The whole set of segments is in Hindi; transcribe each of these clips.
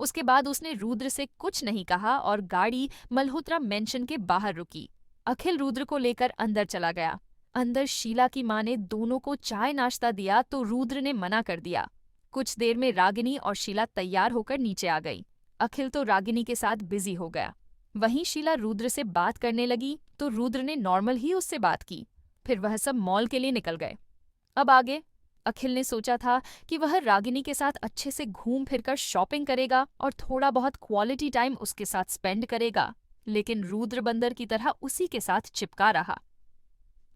उसके बाद उसने रुद्र से कुछ नहीं कहा और गाड़ी मल्होत्रा मेंशन के बाहर रुकी। अखिल रुद्र को लेकर अंदर चला गया। अंदर शीला की माँ ने दोनों को चाय नाश्ता दिया तो रुद्र ने मना कर दिया। कुछ देर में रागिनी और शीला तैयार होकर नीचे आ गई। अखिल तो रागिनी के साथ बिजी हो गया। वहीं शीला रुद्र से बात करने लगी तो रुद्र ने नॉर्मल ही उससे बात की। फिर वह सब मॉल के लिए निकल गए। अब आगे अखिल ने सोचा था कि वह रागिनी के साथ अच्छे से घूम फिरकर शॉपिंग करेगा और थोड़ा बहुत क्वालिटी टाइम उसके साथ स्पेंड करेगा, लेकिन रुद्र बंदर की तरह उसी के साथ चिपका रहा।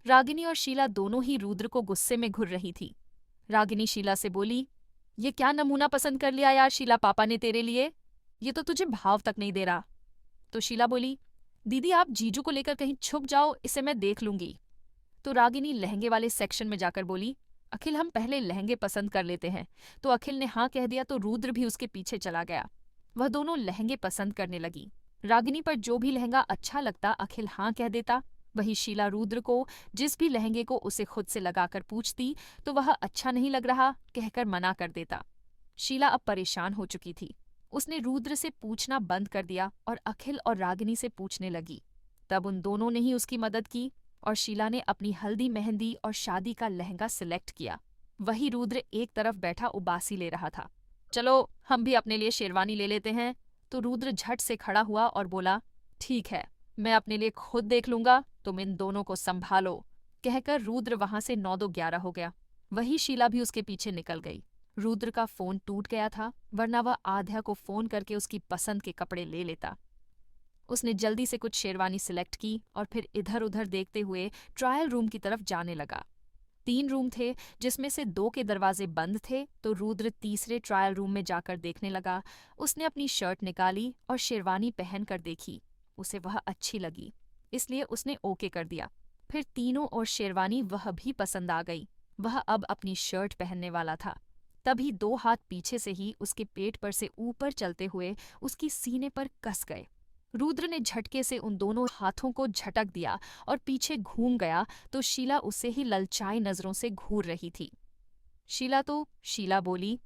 रागिनी और शीला दोनों ही रुद्र को गुस्से में घुर रही थी। रागिनी शीला से बोली, ये क्या नमूना पसंद कर लिया यार शीला पापा ने तेरे लिए, ये तो तुझे भाव तक नहीं दे रहा। तो शीला बोली, दीदी आप जीजू को लेकर कहीं छुप जाओ, इसे मैं देख लूंगी। तो रागिनी लहंगे वाले सेक्शन में जाकर बोली, अखिल हम पहले लहंगे पसंद कर लेते हैं। तो अखिल ने हाँ कह दिया तो रुद्र भी उसके पीछे चला गया। वह दोनों लहंगे पसंद करने लगी। रागिनी पर जो भी लहंगा अच्छा लगता अखिल हाँ कह देता। वही शीला रुद्र को जिस भी लहंगे को उसे खुद से लगाकर पूछती तो वह अच्छा नहीं लग रहा कहकर मना कर देता। शीला अब परेशान हो चुकी थी। उसने रुद्र से पूछना बंद कर दिया और अखिल और रागिनी से पूछने लगी। तब उन दोनों ने ही उसकी मदद की और शीला ने अपनी हल्दी मेहंदी और शादी का लहंगा सिलेक्ट किया। वही रुद्र एक तरफ बैठा उबासी ले रहा था। चलो हम भी अपने लिए शेरवानी ले लेते हैं। तो रुद्र झट से खड़ा हुआ और बोला, ठीक है मैं अपने लिए खुद देख लूंगा, तुम इन दोनों को संभालो। कहकर रुद्र वहां से 9-2-11 हो गया। वही शीला भी उसके पीछे निकल गई। रुद्र का फोन टूट गया था, वरना वह आध्या को फोन करके उसकी पसंद के कपड़े ले लेता। उसने जल्दी से कुछ शेरवानी सिलेक्ट की और फिर इधर उधर देखते हुए ट्रायल रूम की तरफ जाने लगा। 3 रूम थे जिसमें से 2 के दरवाजे बंद थे, तो रुद्र तीसरे ट्रायल रूम में जाकर देखने लगा। उसने अपनी शर्ट निकाली और शेरवानी पहन कर देखी। उसे वह अच्छी लगी, इसलिए उसने ओके कर दिया। फिर तीनों और शेरवानी वह भी पसंद आ गई। वह अब अपनी शर्ट पहनने वाला था। तभी 2 हाथ पीछे से ही उसके पेट पर से ऊपर चलते हुए उसकी सीने पर कस गए। रुद्र ने झटके से उन दोनों हाथों को झटक दिया और पीछे घूम गया तो शीला उसे ही ललचाई नजरों से घूर रही थी। शीला बोली,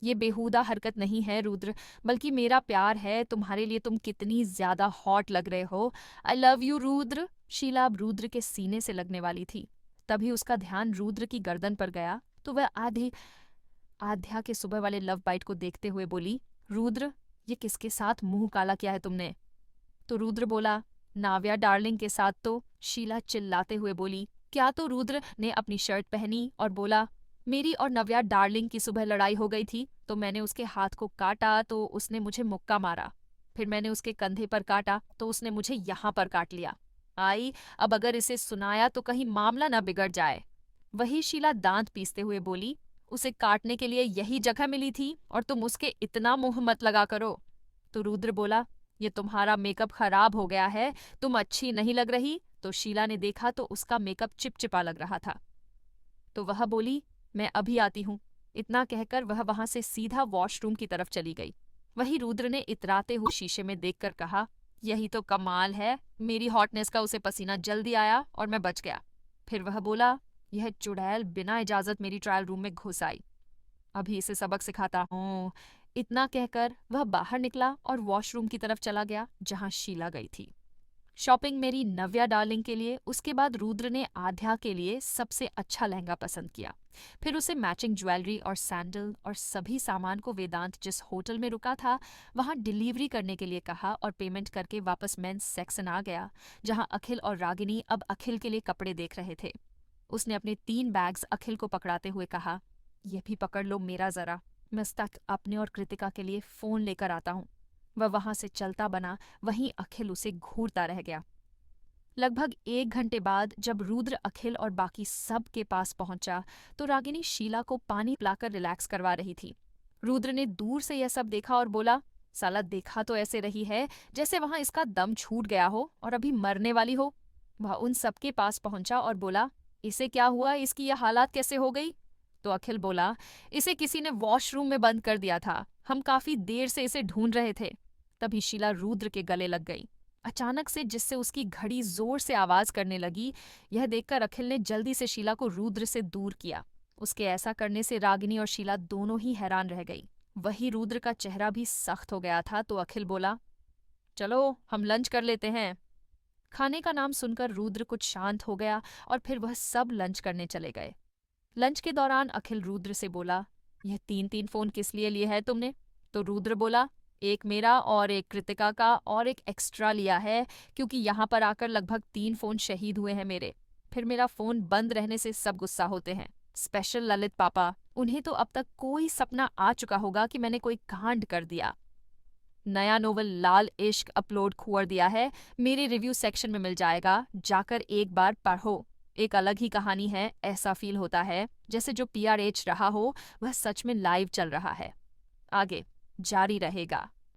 ये बेहुदा हरकत नहीं है रुद्र, बल्कि मेरा प्यार है तुम्हारे लिए, तुम कितनी ज्यादा हॉट लग रहे हो। I love you Rudra. Sheela अब रुद्र के सीने से लगने वाली थी। तभी उसका ध्यान रुद्र की गर्दन पर गया तो वह आध्या के सुबह वाले लव बाइट को देखते हुए बोली, रुद्र ये किसके साथ मुंह काला किया है तुमने? तो रुद्र बोला, नाव्या डार्लिंग के साथ। तो शीला चिल्लाते हुए बोली, क्या? तो रुद्र ने अपनी शर्ट पहनी और बोला, मेरी और नव्या डार्लिंग की सुबह लड़ाई हो गई थी तो मैंने उसके हाथ को काटा तो उसने मुझे मुक्का मारा। फिर मैंने उसके कंधे पर काटा तो उसने मुझे यहाँ पर काट लिया। अब अगर इसे सुनाया तो कहीं मामला न बिगड़ जाए। वही शीला दांत पीसते हुए बोली, उसे काटने के लिए यही जगह मिली थी और तुम उसके इतना मुंह मत लगा करो। तो रुद्र बोला, ये तुम्हारा मेकअप खराब हो गया है, तुम अच्छी नहीं लग रही। तो शीला ने देखा तो उसका मेकअप चिपचिपा लग रहा था। तो वह बोली, मैं अभी आती हूँ। इतना कहकर वह वहां से सीधा वॉशरूम की तरफ चली गई। वही रुद्र ने इतराते हुए शीशे में देखकर कहा, यही तो कमाल है, मेरी हॉटनेस का उसे पसीना जल्दी आया और मैं बच गया। फिर वह बोला, यह चुड़ैल बिना इजाजत मेरी ट्रायल रूम में घुस आई, अभी इसे सबक सिखाता हूँ। इतना कहकर वह बाहर निकला और वॉशरूम की तरफ चला गया जहां शीला गई थी। शॉपिंग मेरी नव्या डार्लिंग के लिए, उसके बाद रुद्र ने आध्या के लिए सबसे अच्छा लहंगा पसंद किया। फिर उसे मैचिंग ज्वेलरी और सैंडल और सभी सामान को वेदांत जिस होटल में रुका था वहां डिलीवरी करने के लिए कहा और पेमेंट करके वापस मेंस सेक्शन आ गया, जहां अखिल और रागिनी अब अखिल के लिए कपड़े देख रहे थे। उसने अपने 3 बैग्स अखिल को पकड़ाते हुए कहा, यह भी पकड़ लो मेरा जरा, मैं तक अपने और कृतिका के लिए फोन लेकर आता हूँ। वह वहां से चलता बना, वहीं अखिल उसे घूरता रह गया। लगभग 1 घंटे बाद जब रुद्र अखिल और बाकी सब के पास पहुंचा तो रागिनी शीला को पानी पिलाकर रिलैक्स करवा रही थी। रुद्र ने दूर से यह सब देखा और बोला, साला देखा तो ऐसे रही है जैसे वहां इसका दम छूट गया हो और अभी मरने वाली हो। वह उन सबके पास पहुंचा और बोला, इसे क्या हुआ, इसकी यह हालात कैसे हो गई? तो अखिल बोला, इसे किसी ने वॉशरूम में बंद कर दिया था, हम काफी देर से इसे ढूंढ रहे थे। तभी शीला रुद्र के गले लग गई अचानक से, जिससे उसकी घड़ी जोर से आवाज करने लगी। यह देखकर अखिल ने जल्दी से शीला को रुद्र से दूर किया। उसके ऐसा करने से रागिनी और शीला दोनों ही हैरान रह गई। वही रुद्र का चेहरा भी सख्त हो गया था तो अखिल बोला, चलो हम लंच कर लेते हैं। खाने का नाम सुनकर रुद्र कुछ शांत हो गया और फिर वह सब लंच करने चले गए। लंच के दौरान अखिल रुद्र से बोला, यह 3-3 फोन किस लिए लिए है तुमने? तो रुद्र बोला, एक मेरा और एक कृतिका का और एक एक्स्ट्रा लिया है क्योंकि यहाँ पर आकर लगभग 3 फोन शहीद हुए हैं मेरे। फिर मेरा फोन बंद रहने से सब गुस्सा होते हैं। स्पेशल ललित पापा, उन्हें तो अब तक कोई सपना आ चुका होगा कि मैंने कोई कांड कर दिया। नया नोवेल लाल इश्क अपलोड कर दिया है, मेरे रिव्यू सेक्शन में मिल जाएगा, जाकर एक बार पढ़ो। एक अलग ही कहानी है, ऐसा फील होता है जैसे जो PRH रहा हो वह सच में लाइव चल रहा है। आगे जारी रहेगा।